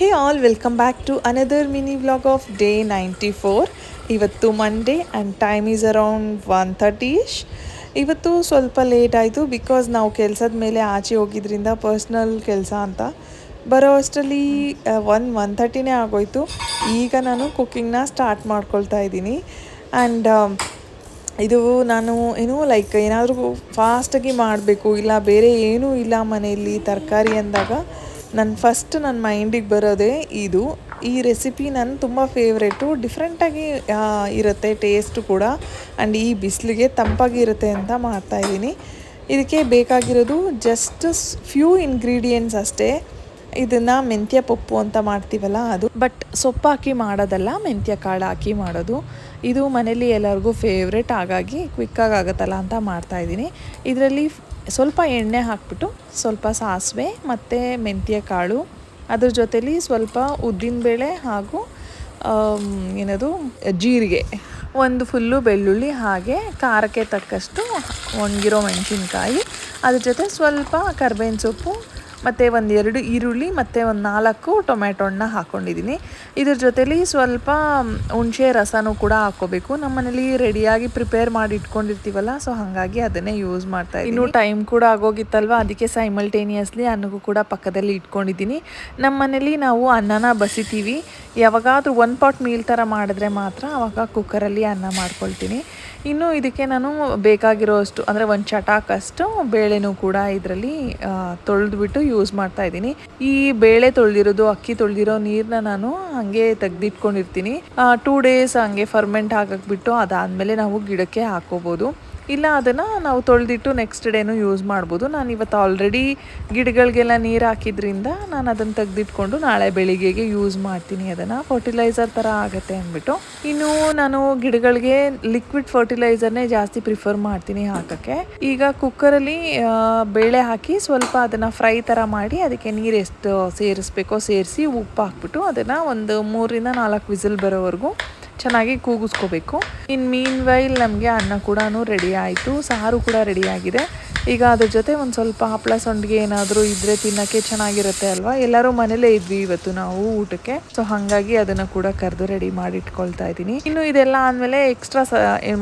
Hey all, welcome back to another mini vlog of day 94. ಇವತ್ತು Monday and time is around 1:30ish. ಇವತ್ತು ಸ್ವಲ್ಪ late ಆಯಿತು because ನಾವು ಕೆಲಸದ ಮೇಲೆ ಆಚೆ ಹೋಗಿದ್ರಿಂದ ಪರ್ಸ್ನಲ್ ಕೆಲಸ ಅಂತ ಬರೋ ಅಷ್ಟರಲ್ಲಿ 1:30ನೇ ಆಗೋಯ್ತು. ಈಗ ನಾನು ಕುಕ್ಕಿಂಗ್ನ ಸ್ಟಾರ್ಟ್ ಮಾಡ್ಕೊಳ್ತಾ ಇದ್ದೀನಿ. ಆ್ಯಂಡ್ ಇದು ನಾನು ಲೈಕ್ ಏನಾದರೂ ಫಾಸ್ಟಾಗಿ ಮಾಡಬೇಕು, ಇಲ್ಲ ಬೇರೆ ಏನೂ ಇಲ್ಲ ಮನೆಯಲ್ಲಿ ತರಕಾರಿ ಅಂದಾಗ ನನ್ನ ಮೈಂಡಿಗೆ ಬರೋದೇ ಇದು. ಈ ರೆಸಿಪಿ ನನ್ನ ತುಂಬ ಫೇವ್ರೇಟು, ಡಿಫ್ರೆಂಟಾಗಿ ಇರುತ್ತೆ ಟೇಸ್ಟು ಕೂಡ, ಆ್ಯಂಡ್ ಈ ಬಿಸಿಲಿಗೆ ತಂಪಾಗಿರುತ್ತೆ ಅಂತ ಮಾಡ್ತಾಯಿದ್ದೀನಿ. ಇದಕ್ಕೆ ಬೇಕಾಗಿರೋದು ಜಸ್ಟ್ ಫ್ಯೂ ಇಂಗ್ರೀಡಿಯೆಂಟ್ಸ್ ಅಷ್ಟೇ. ಇದನ್ನು ಮೆಂತ್ಯ ಪಪ್ಪು ಅಂತ ಮಾಡ್ತೀವಲ್ಲ ಅದು, ಬಟ್ ಸೊಪ್ಪು ಹಾಕಿ ಮಾಡೋದಲ್ಲ, ಮೆಂತ್ಯ ಕಾಳು ಹಾಕಿ ಮಾಡೋದು. ಇದು ಮನೇಲಿ ಎಲ್ಲರಿಗೂ ಫೇವ್ರೇಟ್, ಹಾಗಾಗಿ ಕ್ವಿಕ್ಕಾಗಿ ಆಗುತ್ತಲ್ಲ ಅಂತ ಮಾಡ್ತಾಯಿದ್ದೀನಿ. ಇದರಲ್ಲಿ ಸ್ವಲ್ಪ ಎಣ್ಣೆ ಹಾಕ್ಬಿಟ್ಟು ಸ್ವಲ್ಪ ಸಾಸಿವೆ ಮತ್ತು ಮೆಂತ್ಯ ಕಾಳು, ಅದ್ರ ಜೊತೇಲಿ ಸ್ವಲ್ಪ ಉದ್ದಿನಬೇಳೆ ಹಾಗೂ ಜೀರಿಗೆ, ಒಂದು ಫುಲ್ಲು ಬೆಳ್ಳುಳ್ಳಿ, ಹಾಗೆ ಖಾರಕ್ಕೆ ತಕ್ಕಷ್ಟು ಒಣಗಿರೋ ಮೆಣಸಿನ್ಕಾಯಿ, ಅದ್ರ ಜೊತೆ ಸ್ವಲ್ಪ ಕರ್ಬೇವಿನ ಸೊಪ್ಪು ಮತ್ತು 1-2 ಈರುಳ್ಳಿ ಮತ್ತು 4 ಟೊಮ್ಯಾಟೊ ಹಣ್ಣು ಹಾಕ್ಕೊಂಡಿದ್ದೀನಿ. ಇದ್ರ ಜೊತೇಲಿ ಸ್ವಲ್ಪ ಹುಣಸೆ ರಸನೂ ಕೂಡ ಹಾಕ್ಕೋಬೇಕು. ನಮ್ಮ ಮನೇಲಿ ರೆಡಿಯಾಗಿ ಪ್ರಿಪೇರ್ ಮಾಡಿ ಇಟ್ಕೊಂಡಿರ್ತೀವಲ್ಲ, ಸೊ ಹಾಗಾಗಿ ಅದನ್ನೇ ಯೂಸ್ ಮಾಡ್ತಾಯಿದ್ದೀನಿ. ಇನ್ನೂ ಟೈಮ್ ಕೂಡ ಆಗೋಗಿತ್ತಲ್ವ, ಅದಕ್ಕೆ ಸೈಮಲ್ಟೇನಿಯಸ್ಲಿ ಅನ್ನಗೂ ಕೂಡ ಪಕ್ಕದಲ್ಲಿ ಇಟ್ಕೊಂಡಿದ್ದೀನಿ. ನಮ್ಮ ಮನೇಲಿ ನಾವು ಅನ್ನನ ಬಸಿತೀವಿ. ಯಾವಾಗಾದರೂ 1 ಪಾಟ್ ಮೀಲ್ ಥರ ಮಾಡಿದ್ರೆ ಮಾತ್ರ ಆವಾಗ ಕುಕ್ಕರಲ್ಲಿ ಅನ್ನ ಮಾಡ್ಕೊಳ್ತೀನಿ. ಇನ್ನು ಇದಕ್ಕೆ ನಾನು ಬೇಕಾಗಿರೋಷ್ಟು ಅಂದರೆ 1 ಚಟಾಕಷ್ಟು ಬೇಳೆನೂ ಕೂಡ ಇದರಲ್ಲಿ ತೊಳೆದ್ಬಿಟ್ಟು ಯೂಸ್ ಮಾಡ್ತಾ ಇದ್ದೀನಿ. ಈ ಬೇಳೆ ತೊಳೆದಿರೋದು, ಅಕ್ಕಿ ತೊಳೆದಿರೋ ನೀರನ್ನ ನಾನು ಹಾಗೆ ತೆಗೆದಿಟ್ಕೊಂಡಿರ್ತೀನಿ. 2 days ಹಂಗೆ ಫರ್ಮೆಂಟ್ ಹಾಕಿಬಿಟ್ಟು ಅದಾದಮೇಲೆ ನಾವು ಗಿಡಕ್ಕೆ ಹಾಕೋಬೋದು, ಇಲ್ಲ ಅದನ್ನು ನಾವು ತೊಳೆದಿಟ್ಟು ನೆಕ್ಸ್ಟ್ ಡೇನೂ ಯೂಸ್ ಮಾಡ್ಬೋದು. ನಾನು ಇವತ್ತು ಆಲ್ರೆಡಿ ಗಿಡಗಳಿಗೆಲ್ಲ ನೀರು ಹಾಕಿದ್ರಿಂದ ನಾನು ಅದನ್ನು ತೆಗೆದಿಟ್ಕೊಂಡು ನಾಳೆ ಬೆಳಿಗ್ಗೆಗೆ ಯೂಸ್ ಮಾಡ್ತೀನಿ. ಅದನ್ನು ಫರ್ಟಿಲೈಸರ್ ಥರ ಆಗುತ್ತೆ ಅಂದ್ಬಿಟ್ಟು. ಇನ್ನು ನಾನು ಗಿಡಗಳಿಗೆ ಲಿಕ್ವಿಡ್ ಫರ್ಟಿಲೈಸರ್ನೇ ಜಾಸ್ತಿ ಪ್ರಿಫರ್ ಮಾಡ್ತೀನಿ ಹಾಕೋಕ್ಕೆ. ಈಗ ಕುಕ್ಕರಲ್ಲಿ ಬೇಳೆ ಹಾಕಿ ಸ್ವಲ್ಪ ಅದನ್ನು ಫ್ರೈ ಥರ ಮಾಡಿ, ಅದಕ್ಕೆ ನೀರು ಎಷ್ಟು ಸೇರಿಸ್ಬೇಕೋ ಸೇರಿಸಿ ಉಪ್ಪು ಹಾಕ್ಬಿಟ್ಟು ಅದನ್ನು ಒಂದು 3-4 ವಿಸಿಲ್ ಬರೋವರೆಗೂ ಚೆನ್ನಾಗಿ ಕೂಗಿಸ್ಕೋಬೇಕು. ಇನ್ನು ಮೀನ್ ವೈಲ್ ನಮಗೆ ಅನ್ನ ಕೂಡ ರೆಡಿ ಆಯಿತು, ಸಾರು ಕೂಡ ರೆಡಿಯಾಗಿದೆ. ಈಗ ಅದ್ರ ಜೊತೆ ಒಂದು ಸ್ವಲ್ಪ ಹಪ್ಪಳ ಸಂಡಿಗೆ ಏನಾದರೂ ಇದ್ದರೆ ತಿನ್ನೋಕ್ಕೆ ಚೆನ್ನಾಗಿರುತ್ತೆ ಅಲ್ವಾ. ಎಲ್ಲರೂ ಮನೇಲೇ ಇದ್ವಿ ಇವತ್ತು ನಾವು ಊಟಕ್ಕೆ, ಸೊ ಹಾಗಾಗಿ ಅದನ್ನು ಕೂಡ ಕರೆದು ರೆಡಿ ಮಾಡಿ ಇಟ್ಕೊಳ್ತಾ ಇದ್ದೀನಿ. ಇನ್ನು ಇದೆಲ್ಲ ಆದಮೇಲೆ ಎಕ್ಸ್ಟ್ರಾ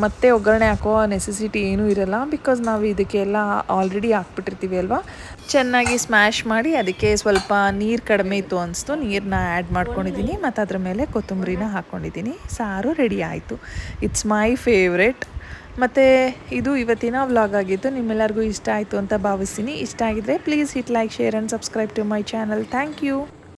ಮತ್ತೆ ಒಗ್ಗರಣೆ ಹಾಕೋ ನೆಸೆಸಿಟಿ ಏನೂ ಇರಲ್ಲ, ಬಿಕಾಸ್ ನಾವು ಇದಕ್ಕೆಲ್ಲ ಆಲ್ರೆಡಿ ಹಾಕ್ಬಿಟ್ಟಿರ್ತೀವಿ ಅಲ್ವಾ. ಚೆನ್ನಾಗಿ ಸ್ಮ್ಯಾಶ್ ಮಾಡಿ ಅದಕ್ಕೆ ಸ್ವಲ್ಪ ನೀರು ಕಡಿಮೆ ಇತ್ತು ಅನಿಸ್ತು, ನೀರನ್ನ ಆ್ಯಡ್ ಮಾಡ್ಕೊಂಡಿದ್ದೀನಿ ಮತ್ತು ಅದ್ರ ಮೇಲೆ ಕೊತ್ತಂಬರಿನ ಹಾಕ್ಕೊಂಡಿದ್ದೀನಿ. ಸಾರು ರೆಡಿ ಆಯಿತು. It's my favourite. ಮತ್ತು ಇದು ಇವತ್ತಿನ ವ್ಲಾಗ್ ಆಗಿತ್ತು. ನಿಮ್ಮೆಲ್ಲರಿಗೂ ಇಷ್ಟ ಆಯಿತು ಅಂತ ಭಾವಿಸ್ತೀನಿ. ಇಷ್ಟ ಆಗಿದ್ರೆ please hit like, share and subscribe to my channel. Thank you.